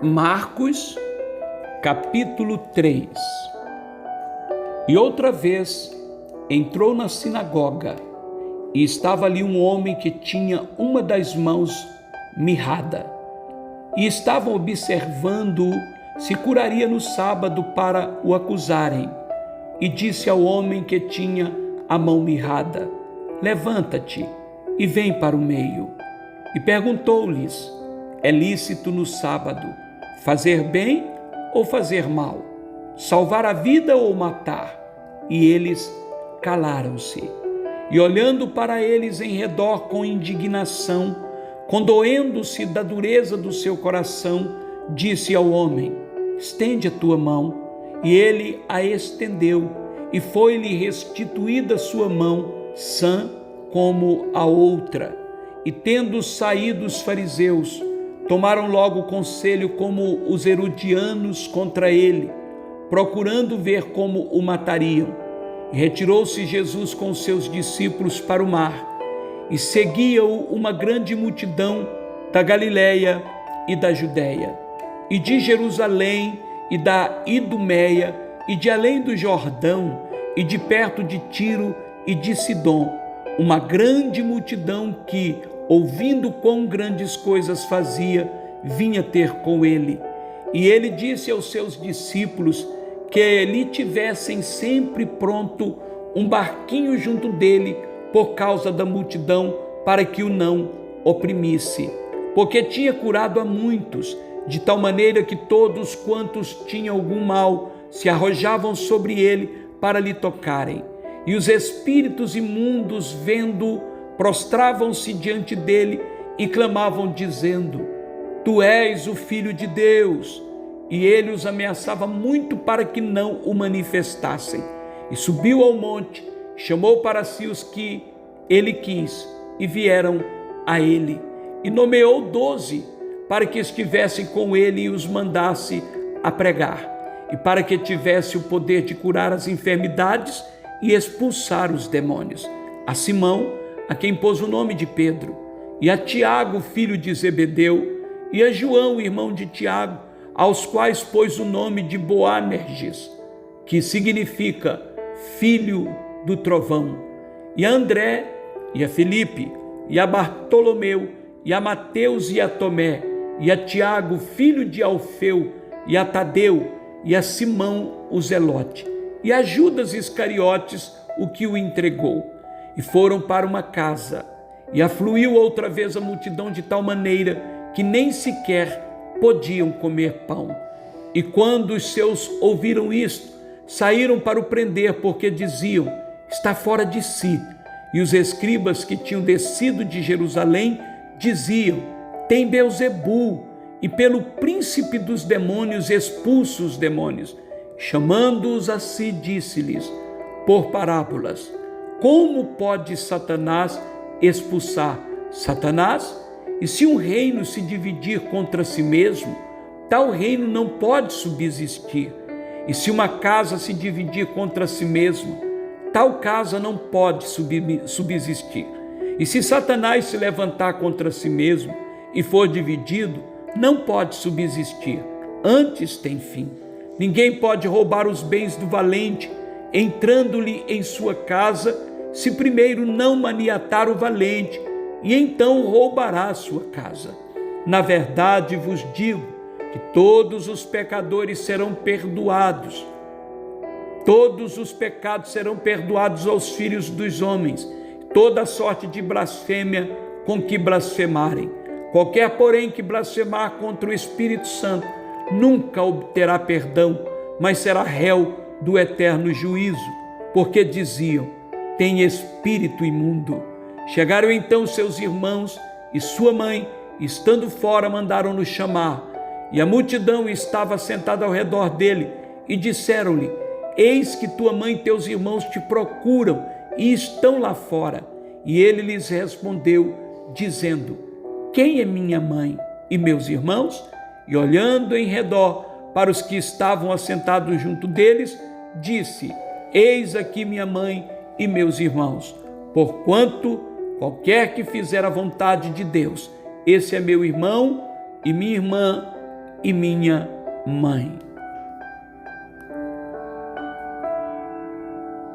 Marcos, capítulo 3. E outra vez entrou na sinagoga, e estava ali um homem que tinha uma das mãos mirrada. E estavam observando se curaria no sábado para o acusarem. E disse ao homem que tinha a mão mirrada: levanta-te e vem para o meio. E perguntou-lhes: é lícito no sábado fazer bem ou fazer mal? Salvar a vida ou matar? E eles calaram-se. E olhando para eles em redor com indignação, condoendo-se da dureza do seu coração, disse ao homem: estende a tua mão. E ele a estendeu, e foi-lhe restituída sua mão, sã como a outra. E tendo saído os fariseus, tomaram logo conselho como os herodianos contra ele, procurando ver como o matariam. E retirou-se Jesus com seus discípulos para o mar, e seguia-o uma grande multidão da Galiléia e da Judéia, e de Jerusalém e da Idumeia, e de além do Jordão, e de perto de Tiro e de Sidom, uma grande multidão que, ouvindo quão grandes coisas fazia, vinha ter com ele. E ele disse aos seus discípulos que lhe tivessem sempre pronto um barquinho junto dele, por causa da multidão, para que o não oprimisse. Porque tinha curado a muitos, de tal maneira que todos quantos tinham algum mal se arrojavam sobre ele para lhe tocarem. E os espíritos imundos, vendo, prostravam-se diante dele e clamavam, dizendo: tu és o Filho de Deus. E ele os ameaçava muito para que não o manifestassem. E subiu ao monte, chamou para si os que ele quis, e vieram a ele. E nomeou 12, para que estivessem com ele e os mandasse a pregar, e para que tivesse o poder de curar as enfermidades e expulsar os demônios. A Simão, a quem pôs o nome de Pedro, e a Tiago, filho de Zebedeu, e a João, irmão de Tiago, aos quais pôs o nome de Boanerges, que significa filho do trovão, e a André, e a Filipe, e a Bartolomeu, e a Mateus e a Tomé, e a Tiago, filho de Alfeu, e a Tadeu, e a Simão o Zelote, e a Judas Iscariotes, o que o entregou. E foram para uma casa, e afluiu outra vez a multidão de tal maneira que nem sequer podiam comer pão. E quando os seus ouviram isto, saíram para o prender, porque diziam: está fora de si. E os escribas que tinham descido de Jerusalém diziam: tem Beelzebul, e pelo príncipe dos demônios expulsa os demônios. Chamando-os a si, disse-lhes por parábolas: como pode Satanás expulsar Satanás? E se um reino se dividir contra si mesmo, tal reino não pode subsistir. E se uma casa se dividir contra si mesma, tal casa não pode subsistir. E se Satanás se levantar contra si mesmo e for dividido, não pode subsistir, antes tem fim. Ninguém pode roubar os bens do valente, entrando-lhe em sua casa, se primeiro não maniatar o valente, e então roubará a sua casa. Na verdade vos digo que todos os pecadores serão perdoados. Todos os pecados serão perdoados aos filhos dos homens, toda sorte de blasfêmia com que blasfemarem. Qualquer, porém, que blasfemar contra o Espírito Santo nunca obterá perdão, mas será réu do eterno juízo, porque diziam: tem espírito imundo. Chegaram então seus irmãos e sua mãe, estando fora, mandaram-no chamar. E a multidão estava sentada ao redor dele, e disseram-lhe: eis que tua mãe e teus irmãos te procuram, e estão lá fora. E ele lhes respondeu, dizendo: quem é minha mãe e meus irmãos? E olhando em redor para os que estavam assentados junto deles, disse: eis aqui minha mãe e meus irmãos. Porquanto qualquer que fizer a vontade de Deus, esse é meu irmão e minha irmã e minha mãe.